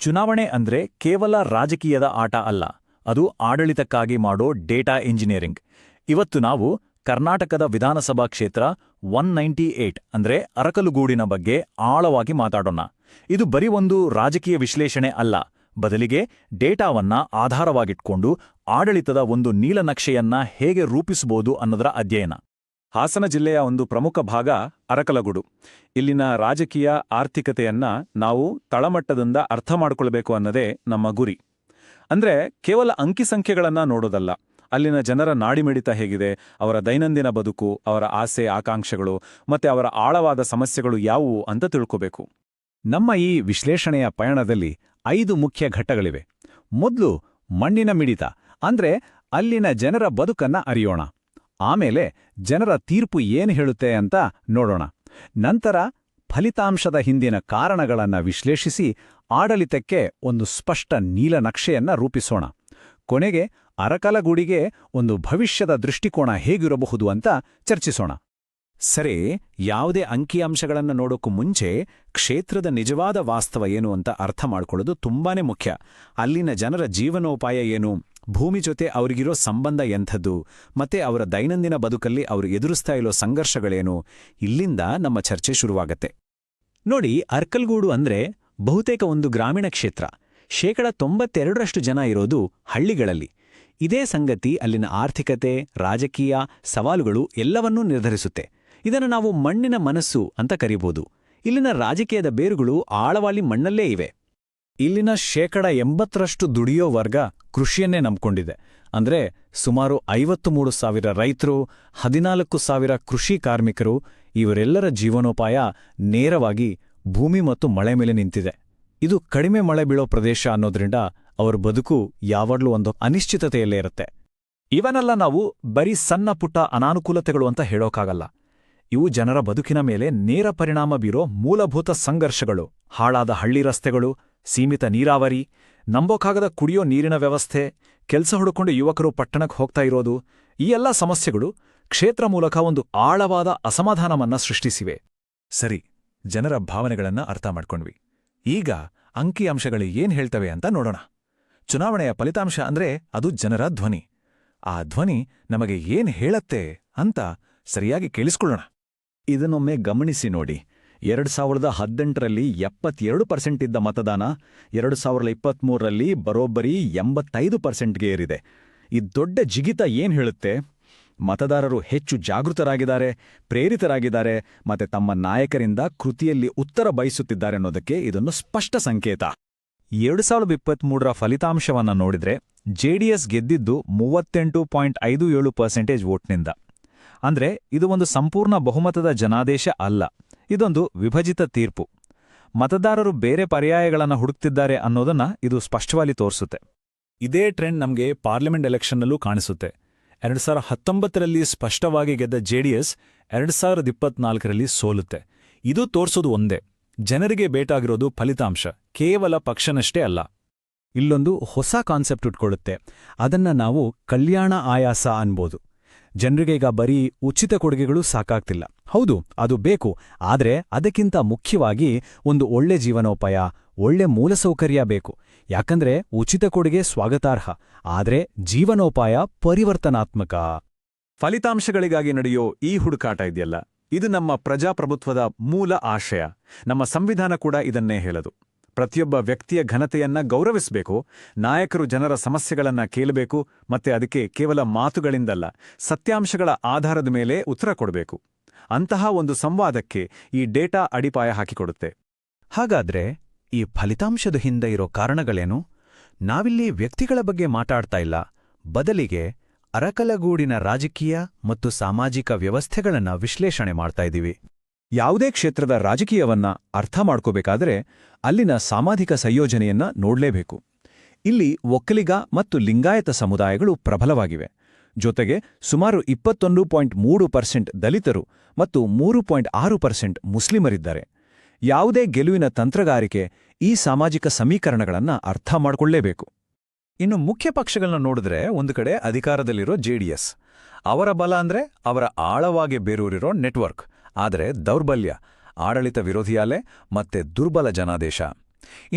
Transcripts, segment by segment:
ಚುನಾವಣೆ ಅಂದ್ರೆ ಕೇವಲ ರಾಜಕೀಯದ ಆಟ ಅಲ್ಲ, ಅದು ಆಡಳಿತಕ್ಕಾಗಿ ಮಾಡೋ ಡೇಟಾ ಇಂಜಿನಿಯರಿಂಗ್. ಇವತ್ತು ನಾವು ಕರ್ನಾಟಕದ ವಿಧಾನಸಭಾ ಕ್ಷೇತ್ರ 198 ಅಂದ್ರೆ ಅರಕಲಗೂಡಿನ ಬಗ್ಗೆ ಆಳವಾಗಿ ಮಾತಾಡೋಣ. ಇದು ಬರೀ ಒಂದು ರಾಜಕೀಯ ವಿಶ್ಲೇಷಣೆ ಅಲ್ಲ, ಬದಲಿಗೆ ಡೇಟಾವನ್ನ ಆಧಾರವಾಗಿಟ್ಕೊಂಡು ಆಡಳಿತದ ಒಂದು ನೀಲನಕ್ಷೆಯನ್ನ ಹೇಗೆ ರೂಪಿಸಬಹುದು ಅನ್ನೋದರ ಅಧ್ಯಯನ. ಹಾಸನ ಜಿಲ್ಲೆಯ ಒಂದು ಪ್ರಮುಖ ಭಾಗ ಅರಕಲಗೂಡು. ಇಲ್ಲಿನ ರಾಜಕೀಯ ಆರ್ಥಿಕತೆಯನ್ನ ನಾವು ತಳಮಟ್ಟದಿಂದ ಅರ್ಥ ಮಾಡಿಕೊಳ್ಬೇಕು ಅನ್ನೋದೇ ನಮ್ಮ ಗುರಿ. ಅಂದ್ರೆ ಕೇವಲ ಅಂಕಿಸಂಖ್ಯೆಗಳನ್ನ ನೋಡೋದಲ್ಲ, ಅಲ್ಲಿನ ಜನರ ನಾಡಿಮಿಡಿತ ಹೇಗಿದೆ, ಅವರ ದೈನಂದಿನ ಬದುಕು, ಅವರ ಆಸೆ ಆಕಾಂಕ್ಷೆಗಳು ಮತ್ತೆ ಅವರ ಆಳವಾದ ಸಮಸ್ಯೆಗಳು ಯಾವುವು ಅಂತ ತಿಳ್ಕೋಬೇಕು. ನಮ್ಮ ಈ ವಿಶ್ಲೇಷಣೆಯ ಪಯಣದಲ್ಲಿ 5 ಮುಖ್ಯ ಘಟ್ಟಗಳಿವೆ. ಮೊದಲು ಮಣ್ಣಿನ ಮಿಡಿತ, ಅಂದ್ರೆ ಅಲ್ಲಿನ ಜನರ ಬದುಕನ್ನ ಅರಿಯೋಣ. ಆಮೇಲೆ ಜನರ ತೀರ್ಪು ಏನು ಹೇಳುತ್ತೆ ಅಂತ ನೋಡೋಣ. ನಂತರ ಫಲಿತಾಂಶದ ಹಿಂದಿನ ಕಾರಣಗಳನ್ನ ವಿಶ್ಲೇಷಿಸಿ ಆಡಳಿತಕ್ಕೆ ಒಂದು ಸ್ಪಷ್ಟ ನೀಲನಕ್ಷೆಯನ್ನ ರೂಪಿಸೋಣ. ಕೊನೆಗೆ ಅರಕಲಗೂಡಿಗೆ ಒಂದು ಭವಿಷ್ಯದ ದೃಷ್ಟಿಕೋನ ಹೇಗಿರಬಹುದು ಅಂತ ಚರ್ಚಿಸೋಣ. ಸರಿ, ಯಾವುದೇ ಅಂಕಿಅಂಶಗಳನ್ನು ನೋಡೋಕ್ಕೂ ಮುಂಚೆ ಕ್ಷೇತ್ರದ ನಿಜವಾದ ವಾಸ್ತವ ಏನು ಅಂತ ಅರ್ಥ ಮಾಡ್ಕೊಳ್ಳೋದು ತುಂಬಾನೇ ಮುಖ್ಯ. ಅಲ್ಲಿನ ಜನರ ಜೀವನೋಪಾಯ ಏನು, ಭೂಮಿ ಜೊತೆ ಅವರಿಗಿರೋ ಸಂಬಂಧ ಎಂಥದ್ದು, ಮತ್ತೆ ಅವರ ದೈನಂದಿನ ಬದುಕಲ್ಲಿ ಅವರು ಎದುರಿಸ್ತಾ ಇರೋ ಸಂಘರ್ಷಗಳೇನು, ಇಲ್ಲಿಂದ ನಮ್ಮ ಚರ್ಚೆ ಶುರುವಾಗತ್ತೆ. ನೋಡಿ, ಅರ್ಕಲ್ಗೂಡು ಅಂದ್ರೆ ಬಹುತೇಕ ಒಂದು ಗ್ರಾಮೀಣ ಕ್ಷೇತ್ರ. 92% ಜನ ಇರೋದು ಹಳ್ಳಿಗಳಲ್ಲಿ. ಇದೇ ಸಂಗತಿ ಅಲ್ಲಿನ ಆರ್ಥಿಕತೆ, ರಾಜಕೀಯ ಸವಾಲುಗಳು ಎಲ್ಲವನ್ನೂ ನಿರ್ಧರಿಸುತ್ತೆ. ಇದನ್ನು ನಾವು ಮಣ್ಣಿನ ಮನಸ್ಸು ಅಂತ ಕರೀಬೋದು. ಇಲ್ಲಿನ ರಾಜಕೀಯದ ಬೇರುಗಳು ಆಳವಾಗಿ ಮಣ್ಣಲ್ಲೇ ಇವೆ. ಇಲ್ಲಿನ 80% ದುಡಿಯೋ ವರ್ಗ ಕೃಷಿಯನ್ನೇ ನಂಬ್ಕೊಂಡಿದೆ. ಅಂದ್ರೆ ಸುಮಾರು 53,000 ರೈತರು, 14,000 ಕೃಷಿ ಕಾರ್ಮಿಕರು, ಇವರೆಲ್ಲರ ಜೀವನೋಪಾಯ ನೇರವಾಗಿ ಭೂಮಿ ಮತ್ತು ಮಳೆ ಮೇಲೆ ನಿಂತಿದೆ. ಇದು ಕಡಿಮೆ ಮಳೆ ಬೀಳೋ ಪ್ರದೇಶ ಅನ್ನೋದ್ರಿಂದ ಅವರ ಬದುಕು ಯಾವಾಗ್ಲೂ ಒಂದು ಅನಿಶ್ಚಿತತೆಯಲ್ಲೇ ಇರುತ್ತೆ. ಇವನ್ನೆಲ್ಲ ನಾವು ಬರೀ ಸಣ್ಣ ಪುಟ್ಟ ಅನಾನುಕೂಲತೆಗಳು ಅಂತ ಹೇಳೋಕ್ಕಾಗಲ್ಲ. ಇವು ಜನರ ಬದುಕಿನ ಮೇಲೆ ನೇರ ಪರಿಣಾಮ ಬೀರೋ ಮೂಲಭೂತ ಸಂಘರ್ಷಗಳು. ಹಾಳಾದ ಹಳ್ಳಿ ರಸ್ತೆಗಳು, ಸೀಮಿತ ನೀರಾವರಿ, ನಂಬೋಕಾಗದ ಕುಡಿಯೋ ನೀರಿನ ವ್ಯವಸ್ಥೆ, ಕೆಲಸ ಹುಡುಕೊಂಡು ಯುವಕರು ಪಟ್ಟಣಕ್ಕೆ ಹೋಗ್ತಾ ಇರೋದು, ಈ ಎಲ್ಲ ಸಮಸ್ಯೆಗಳು ಕ್ಷೇತ್ರ ಮೂಲಕ ಒಂದು ಆಳವಾದ ಅಸಮಾಧಾನವನ್ನ ಸೃಷ್ಟಿಸಿವೆ. ಸರಿ, ಜನರ ಭಾವನೆಗಳನ್ನ ಅರ್ಥ ಮಾಡ್ಕೊಂಡ್ವಿ. ಈಗ ಅಂಕಿಅಂಶಗಳು ಏನ್ ಹೇಳ್ತವೆ ಅಂತ ನೋಡೋಣ. ಚುನಾವಣೆಯ ಫಲಿತಾಂಶ ಅಂದ್ರೆ ಅದು ಜನರ ಧ್ವನಿ. ಆ ಧ್ವನಿ ನಮಗೆ ಏನ್ ಹೇಳತ್ತೆ ಅಂತ ಸರಿಯಾಗಿ ಕೇಳಿಸ್ಕೊಳ್ಳೋಣ. ಇದನ್ನೊಮ್ಮೆ ಗಮನಿಸಿ ನೋಡಿ. 2018ರಲ್ಲಿ 72% ಇದ್ದ ಮತದಾನ 2023ರಲ್ಲಿ ಬರೋಬ್ಬರಿ 85%ಗೆ ಏರಿದೆ. ಈ ದೊಡ್ಡ ಜಿಗಿತ ಏನ್ ಹೇಳುತ್ತೆ? ಮತದಾರರು ಹೆಚ್ಚು ಜಾಗೃತರಾಗಿದ್ದಾರೆ, ಪ್ರೇರಿತರಾಗಿದ್ದಾರೆ, ಮತ್ತೆ ತಮ್ಮ ನಾಯಕರಿಂದ ಕೃತಿಯಲ್ಲಿ ಉತ್ತರ ಬಯಸುತ್ತಿದ್ದಾರೆ ಅನ್ನೋದಕ್ಕೆ ಇದೊಂದು ಸ್ಪಷ್ಟ ಸಂಕೇತ. 2023ರ ಫಲಿತಾಂಶವನ್ನ ನೋಡಿದ್ರೆ ಜೆಡಿಎಸ್ ಗೆದ್ದಿದ್ದು 38.57% ವೋಟ್ನಿಂದ. ಅಂದ್ರೆ ಇದು ಒಂದು ಸಂಪೂರ್ಣ ಬಹುಮತದ ಜನಾದೇಶ ಅಲ್ಲ, ಇದೊಂದು ವಿಭಜಿತ ತೀರ್ಪು. ಮತದಾರರು ಬೇರೆ ಪರ್ಯಾಯಗಳನ್ನು ಹುಡುಕ್ತಿದ್ದಾರೆ ಅನ್ನೋದನ್ನ ಇದು ಸ್ಪಷ್ಟವಾಗಿ ತೋರಿಸುತ್ತೆ. ಇದೇ ಟ್ರೆಂಡ್ ನಮಗೆ ಪಾರ್ಲಿಮೆಂಟ್ ಎಲೆಕ್ಷನ್ನಲ್ಲೂ ಕಾಣಿಸುತ್ತೆ. 2019ರಲ್ಲಿ ಸ್ಪಷ್ಟವಾಗಿ ಗೆದ್ದ ಜೆಡಿಎಸ್ 2024ರಲ್ಲಿ ಸೋಲುತ್ತೆ. ಇದು ತೋರ್ಸೋದು ಒಂದೇ, ಜನರಿಗೆ ಬೇಕಾಗಿರೋದು ಫಲಿತಾಂಶ, ಕೇವಲ ಪಕ್ಷನಷ್ಟೇ ಅಲ್ಲ. ಇಲ್ಲೊಂದು ಹೊಸ ಕಾನ್ಸೆಪ್ಟ್ ಉಟ್ಕೊಳ್ಳುತ್ತೆ. ಅದನ್ನ ನಾವು ಕಲ್ಯಾಣ ಆಯಾಸ ಅನ್ಬೋದು. ಜನರಿಗೆ ಈಗ ಬರೀ ಉಚಿತ ಕೊಡುಗೆಗಳು ಸಾಕಾಗ್ತಿಲ್ಲ. ಹೌದು, ಅದು ಬೇಕು. ಆದ್ರೆ ಅದಕ್ಕಿಂತ ಮುಖ್ಯವಾಗಿ ಒಂದು ಒಳ್ಳೆ ಜೀವನೋಪಾಯ, ಒಳ್ಳೆ ಮೂಲಸೌಕರ್ಯ ಬೇಕು. ಯಾಕಂದ್ರೆ ಉಚಿತ ಕೊಡುಗೆ ಸ್ವಾಗತಾರ್ಹ, ಆದ್ರೆ ಜೀವನೋಪಾಯ ಪರಿವರ್ತನಾತ್ಮಕ. ಫಲಿತಾಂಶಗಳಿಗಾಗಿ ನಡೆಯೋ ಈ ಹುಡುಕಾಟ ಇದೆಯಲ್ಲ, ಇದು ನಮ್ಮ ಪ್ರಜಾಪ್ರಭುತ್ವದ ಮೂಲ ಆಶಯ. ನಮ್ಮ ಸಂವಿಧಾನ ಕೂಡ ಇದನ್ನೇ ಹೇಳದು. ಪ್ರತಿಯೊಬ್ಬ ವ್ಯಕ್ತಿಯ ಘನತೆಯನ್ನ ಗೌರವಿಸಬೇಕು, ನಾಯಕರು ಜನರ ಸಮಸ್ಯೆಗಳನ್ನ ಕೇಳಬೇಕು, ಮತ್ತೆ ಅದಕ್ಕೆ ಕೇವಲ ಮಾತುಗಳಿಂದಲ್ಲ, ಸತ್ಯಾಂಶಗಳ ಆಧಾರದ ಮೇಲೆ ಉತ್ತರ ಕೊಡಬೇಕು. ಅಂತಹ ಒಂದು ಸಂವಾದಕ್ಕೆ ಈ ಡೇಟಾ ಅಡಿಪಾಯ ಹಾಕಿಕೊಡುತ್ತೆ. ಹಾಗಾದ್ರೆ ಈ ಫಲಿತಾಂಶದ ಹಿಂದೆ ಇರೋ ಕಾರಣಗಳೇನು? ನಾವಿಲ್ಲಿ ವ್ಯಕ್ತಿಗಳ ಬಗ್ಗೆ ಮಾತಾಡ್ತಾ ಇಲ್ಲ, ಬದಲಿಗೆ ಅರಕಲಗೂಡಿನ ರಾಜಕೀಯ ಮತ್ತು ಸಾಮಾಜಿಕ ವ್ಯವಸ್ಥೆಗಳನ್ನ ವಿಶ್ಲೇಷಣೆ ಮಾಡ್ತಾ ಇದ್ದೀವಿ. ಯಾವುದೇ ಕ್ಷೇತ್ರದ ರಾಜಕೀಯವನ್ನ ಅರ್ಥ ಮಾಡ್ಕೋಬೇಕಾದ್ರೆ ಅಲ್ಲಿನ ಸಾಮಾಜಿಕ ಸಂಯೋಜನೆಯನ್ನ ನೋಡ್ಲೇಬೇಕು. ಇಲ್ಲಿ ಒಕ್ಕಲಿಗ ಮತ್ತು ಲಿಂಗಾಯತ ಸಮುದಾಯಗಳು ಪ್ರಬಲವಾಗಿವೆ. ಜೊತೆಗೆ ಸುಮಾರು 21.3% ದಲಿತರು ಮತ್ತು 3.6% ಮುಸ್ಲಿಮರಿದ್ದಾರೆ. ಯಾವುದೇ ಗೆಲುವಿನ ತಂತ್ರಗಾರಿಕೆ ಈ ಸಾಮಾಜಿಕ ಸಮೀಕರಣಗಳನ್ನ ಅರ್ಥ ಮಾಡ್ಕೊಳ್ಳೇಬೇಕು. ಇನ್ನು ಮುಖ್ಯ ಪಕ್ಷಗಳನ್ನ ನೋಡಿದ್ರೆ ಒಂದು ಕಡೆ ಅಧಿಕಾರದಲ್ಲಿರೋ ಜೆಡಿಎಸ್. ಅವರ ಬಲ ಅಂದ್ರೆ ಅವರ ಆಳವಾಗಿ ಬೇರೂರಿರೋ ನೆಟ್ವರ್ಕ್. ಆದರೆ ದೌರ್ಬಲ್ಯ, ಆಡಳಿತ ವಿರೋಧಿ ಅಲೆ ಮತ್ತೆ ದುರ್ಬಲ ಜನಾದೇಶ.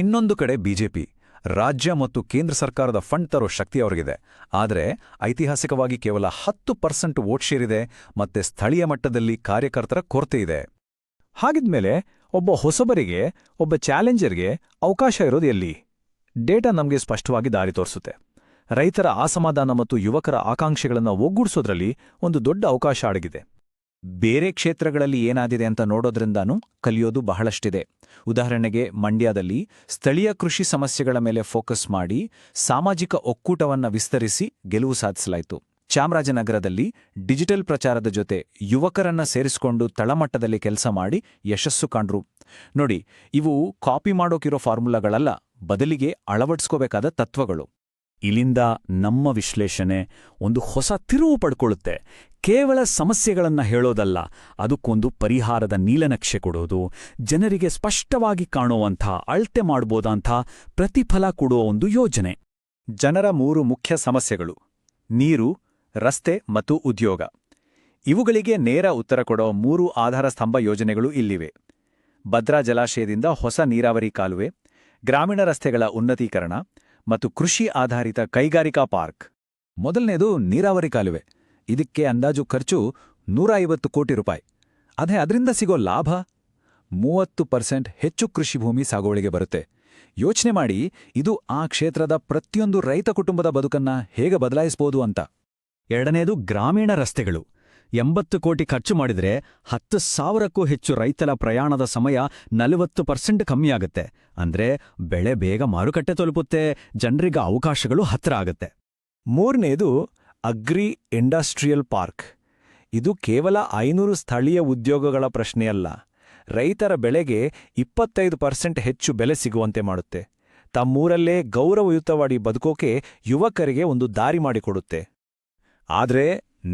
ಇನ್ನೊಂದು ಕಡೆ ಬಿಜೆಪಿ ರಾಜ್ಯ ಮತ್ತು ಕೇಂದ್ರ ಸರ್ಕಾರದ ಫಂಡ್ ತರೋ ಶಕ್ತಿ ಅವರಿಗಿದೆ. ಆದರೆ ಐತಿಹಾಸಿಕವಾಗಿ ಕೇವಲ 10% ವೋಟ್ ಶೇರ್ ಇದೆ ಮತ್ತೆ ಸ್ಥಳೀಯ ಮಟ್ಟದಲ್ಲಿ ಕಾರ್ಯಕರ್ತರ ಕೊರತೆ ಇದೆ. ಹಾಗಿದ್ಮೇಲೆ ಒಬ್ಬ ಹೊಸಬರಿಗೆ, ಒಬ್ಬ ಚಾಲೆಂಜರ್ಗೆ ಅವಕಾಶ ಇರೋದು ಎಲ್ಲಿ? ಡೇಟಾ ನಮಗೆ ಸ್ಪಷ್ಟವಾಗಿ ದಾರಿ ತೋರಿಸುತ್ತೆ. ರೈತರ ಅಸಮಾಧಾನ ಮತ್ತು ಯುವಕರ ಆಕಾಂಕ್ಷೆಗಳನ್ನು ಒಗ್ಗೂಡಿಸೋದ್ರಲ್ಲಿ ಒಂದು ದೊಡ್ಡ ಅವಕಾಶ ಅಡಗಿದೆ. ಬೇರೆ ಕ್ಷೇತ್ರಗಳಲ್ಲಿ ಏನಾದಿದೆ ಅಂತ ನೋಡೋದ್ರಿಂದಾನೂ ಕಲಿಯೋದು ಬಹಳಷ್ಟಿದೆ. ಉದಾಹರಣೆಗೆ ಮಂಡ್ಯದಲ್ಲಿ ಸ್ಥಳೀಯ ಕೃಷಿ ಸಮಸ್ಯೆಗಳ ಮೇಲೆ ಫೋಕಸ್ ಮಾಡಿ ಸಾಮಾಜಿಕ ಒಕ್ಕೂಟವನ್ನ ವಿಸ್ತರಿಸಿ ಗೆಲುವು ಸಾಧಿಸಲಾಯಿತು. ಚಾಮರಾಜನಗರದಲ್ಲಿ ಡಿಜಿಟಲ್ ಪ್ರಚಾರದ ಜೊತೆ ಯುವಕರನ್ನ ಸೇರಿಸಿಕೊಂಡು ತಳಮಟ್ಟದಲ್ಲಿ ಕೆಲಸ ಮಾಡಿ ಯಶಸ್ಸು ಕಾಣ್ರು. ನೋಡಿ, ಇವು ಕಾಪಿ ಮಾಡೋಕಿರೋ ಫಾರ್ಮುಲಾಗಳಲ್ಲ, ಬದಲಿಗೆ ಅಳವಡಿಸ್ಕೋಬೇಕಾದ ತತ್ವಗಳು. ಇಲ್ಲಿಂದ ನಮ್ಮ ವಿಶ್ಲೇಷಣೆ ಒಂದು ಹೊಸ ತಿರುವು ಪಡ್ಕೊಳ್ಳುತ್ತೆ. ಕೇವಲ ಸಮಸ್ಯೆಗಳನ್ನ ಹೇಳೋದಲ್ಲ, ಅದಕ್ಕೊಂದು ಪರಿಹಾರದ ನೀಲನಕ್ಷೆ ಕೊಡೋದು, ಜನರಿಗೆ ಸ್ಪಷ್ಟವಾಗಿ ಕಾಣುವಂಥ, ಅಳತೆ ಮಾಡ್ಬೋದಂಥ ಪ್ರತಿಫಲ ಕೊಡುವ ಒಂದು ಯೋಜನೆ. ಜನರ 3 ಮುಖ್ಯ ಸಮಸ್ಯೆಗಳು: ನೀರು, ರಸ್ತೆ ಮತ್ತು ಉದ್ಯೋಗ. ಇವುಗಳಿಗೆ ನೇರ ಉತ್ತರ ಕೊಡೋ 3 ಆಧಾರ ಸ್ತಂಭ ಯೋಜನೆಗಳು ಇಲ್ಲಿವೆ. ಭದ್ರಾ ಜಲಾಶಯದಿಂದ ಹೊಸ ನೀರಾವರಿ ಕಾಲುವೆ, ಗ್ರಾಮೀಣ ರಸ್ತೆಗಳ ಉನ್ನತೀಕರಣ ಮತ್ತು ಕೃಷಿ ಆಧಾರಿತ ಕೈಗಾರಿಕಾ ಪಾರ್ಕ್. ಮೊದಲನೇದು ನೀರಾವರಿ ಕಾಲುವೆ. ಇದಕ್ಕೆ ಅಂದಾಜು ಖರ್ಚು 150 ಕೋಟಿ ರೂಪಾಯಿ. ಅದೇ ಅದರಿಂದ ಸಿಗೋ ಲಾಭ 30% ಹೆಚ್ಚು ಕೃಷಿ ಭೂಮಿ ಸಾಗುವಳಿಗೆ ಬರುತ್ತೆ. ಯೋಚನೆ ಮಾಡಿ, ಇದು ಆ ಕ್ಷೇತ್ರದ ಪ್ರತಿಯೊಂದು ರೈತ ಕುಟುಂಬದ ಬದುಕನ್ನ ಹೇಗೆ ಬದಲಾಯಿಸಬಹುದು ಅಂತ. ಎರಡನೇದು ಗ್ರಾಮೀಣ ರಸ್ತೆಗಳು. 80 ಕೋಟಿ ಖರ್ಚು ಮಾಡಿದ್ರೆ 10,000ಕ್ಕೂ ಹೆಚ್ಚು ರೈತರ ಪ್ರಯಾಣದ ಸಮಯ 40% ಕಮ್ಮಿಯಾಗುತ್ತೆ. ಅಂದ್ರೆ ಬೆಳೆ ಬೇಗ ಮಾರುಕಟ್ಟೆ ತಲುಪುತ್ತೆ, ಜನರಿಗೆ ಅವಕಾಶಗಳು ಹತ್ರ ಆಗುತ್ತೆ. ಮೂರನೇದು ಅಗ್ರಿ ಇಂಡಸ್ಟ್ರಿಯಲ್ ಪಾರ್ಕ್. ಇದು ಕೇವಲ 500 ಸ್ಥಳೀಯ ಉದ್ಯೋಗಗಳ ಪ್ರಶ್ನೆಯಲ್ಲ, ರೈತರ ಬೆಳೆಗೆ 25% ಹೆಚ್ಚು ಬೆಲೆ ಸಿಗುವಂತೆ ಮಾಡುತ್ತೆ. ತಮ್ಮೂರಲ್ಲೇ ಗೌರವಯುತವಾಗಿ ಬದುಕೋಕೆ ಯುವಕರಿಗೆ ಒಂದು ದಾರಿ ಮಾಡಿಕೊಡುತ್ತೆ. ಆದ್ರೆ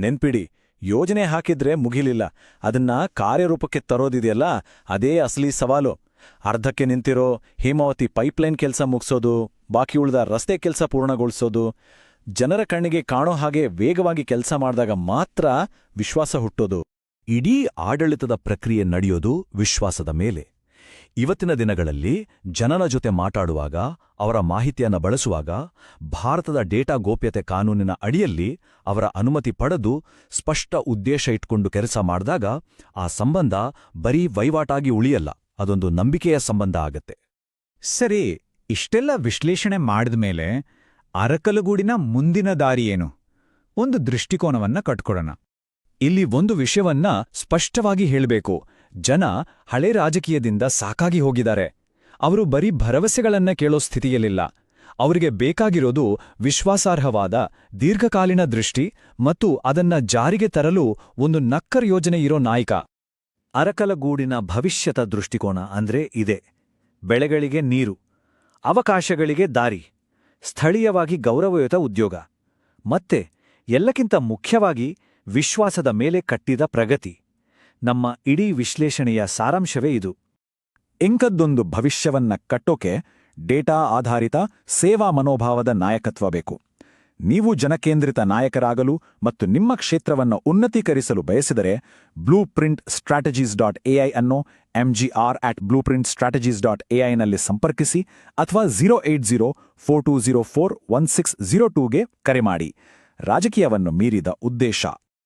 ನೆನ್ಪಿಡಿ, ಯೋಜನೆ ಹಾಕಿದ್ರೆ ಮುಗಿಲಿಲ್ಲ, ಅದನ್ನ ಕಾರ್ಯರೂಪಕ್ಕೆ ತರೋದಿದೆಯಲ್ಲ, ಅದೇ ಅಸಲಿ ಸವಾಲು. ಅರ್ಧಕ್ಕೆ ನಿಂತಿರೋ ಹೇಮಾವತಿ ಪೈಪ್ಲೈನ್ ಕೆಲಸ ಮುಗಿಸೋದು, ಬಾಕಿ ಉಳಿದ ರಸ್ತೆ ಕೆಲಸ ಪೂರ್ಣಗೊಳಿಸೋದು, ಜನರ ಕಣ್ಣಿಗೆ ಕಾಣೋ ಹಾಗೆ ವೇಗವಾಗಿ ಕೆಲಸ ಮಾಡಿದಾಗ ಮಾತ್ರ ವಿಶ್ವಾಸ ಹುಟ್ಟೋದು. ಇಡೀ ಆಡಳಿತದ ಪ್ರಕ್ರಿಯೆ ನಡೆಯೋದು ವಿಶ್ವಾಸದ ಮೇಲೆ. ಇವತ್ತಿನ ದಿನಗಳಲ್ಲಿ ಜನರ ಜೊತೆ ಮಾತಾಡುವಾಗ, ಅವರ ಮಾಹಿತಿಯನ್ನ ಬಳಸುವಾಗ, ಭಾರತದ ಡೇಟಾ ಗೋಪ್ಯತೆ ಕಾನೂನಿನ ಅಡಿಯಲ್ಲಿ ಅವರ ಅನುಮತಿ ಪಡೆದು ಸ್ಪಷ್ಟ ಉದ್ದೇಶ ಇಟ್ಕೊಂಡು ಕೆಲಸ ಮಾಡಿದಾಗ ಆ ಸಂಬಂಧ ಬರೀ ವಹಿವಾಟಾಗಿ ಉಳಿಯಲ್ಲ, ಅದೊಂದು ನಂಬಿಕೆಯ ಸಂಬಂಧ ಆಗತ್ತೆ. ಸರಿ, ಇಷ್ಟೆಲ್ಲ ವಿಶ್ಲೇಷಣೆ ಮಾಡಿದ್ಮೇಲೆ ಅರಕಲಗೂಡಿನ ಮುಂದಿನ ದಾರಿ ಏನು? ಒಂದು ದೃಷ್ಟಿಕೋನವನ್ನ ಕಟ್ಕೊಡೋಣ. ಇಲ್ಲಿ ಒಂದು ವಿಷಯವನ್ನ ಸ್ಪಷ್ಟವಾಗಿ ಹೇಳಬೇಕು. ಜನ ಹಳೆ ರಾಜಕೀಯದಿಂದ ಸಾಕಾಗಿ ಹೋಗಿದ್ದಾರೆ. ಅವರು ಬರೀ ಭರವಸೆಗಳನ್ನ ಕೇಳೋ ಸ್ಥಿತಿಯಲ್ಲಿಲ್ಲ. ಅವರಿಗೆ ಬೇಕಾಗಿರೋದು ವಿಶ್ವಾಸಾರ್ಹವಾದ ದೀರ್ಘಕಾಲೀನ ದೃಷ್ಟಿ ಮತ್ತು ಅದನ್ನ ಜಾರಿಗೆ ತರಲು ಒಂದು ನಕ್ಕರ್ ಯೋಜನೆ ಇರೋ ನಾಯಕ. ಅರಕಲಗೂಡಿನ ಭವಿಷ್ಯದ ದೃಷ್ಟಿಕೋನ ಅಂದ್ರೆ ಇದೆ: ಬೆಳೆಗಳಿಗೆ ನೀರು, ಅವಕಾಶಗಳಿಗೆ ದಾರಿ, ಸ್ಥಳೀಯವಾಗಿ ಗೌರವಯುತ ಉದ್ಯೋಗ, ಮತ್ತೆ ಎಲ್ಲಕ್ಕಿಂತ ಮುಖ್ಯವಾಗಿ ವಿಶ್ವಾಸದ ಮೇಲೆ ಕಟ್ಟಿದ ಪ್ರಗತಿ. ನಮ್ಮ ಇಡೀ ವಿಶ್ಲೇಷಣೆಯ ಸಾರಾಂಶವೇ ಇದು. ಇಂಥದ್ದೊಂದು ಭವಿಷ್ಯವನ್ನ ಕಟ್ಟೋಕೆ ಡೇಟಾ ಆಧಾರಿತ ಸೇವಾ ಮನೋಭಾವದ ನಾಯಕತ್ವ ಬೇಕು. ನೀವು ಜನಕೇಂದ್ರಿತ ನಾಯಕರಾಗಲು ಮತ್ತು ನಿಮ್ಮ ಕ್ಷೇತ್ರವನ್ನು ಉನ್ನತೀಕರಿಸಲು ಬಯಸಿದರೆ blueprintstrategies.ai ಅನ್ನು mgr@blueprintstrategies.ai ನಲ್ಲಿ ಸಂಪರ್ಕಿಸಿ ಅಥವಾ 08042041602ಗೆ ಕರೆ ಮಾಡಿ. ರಾಜಕೀಯವನ್ನು ಮೀರಿದ ಉದ್ದೇಶ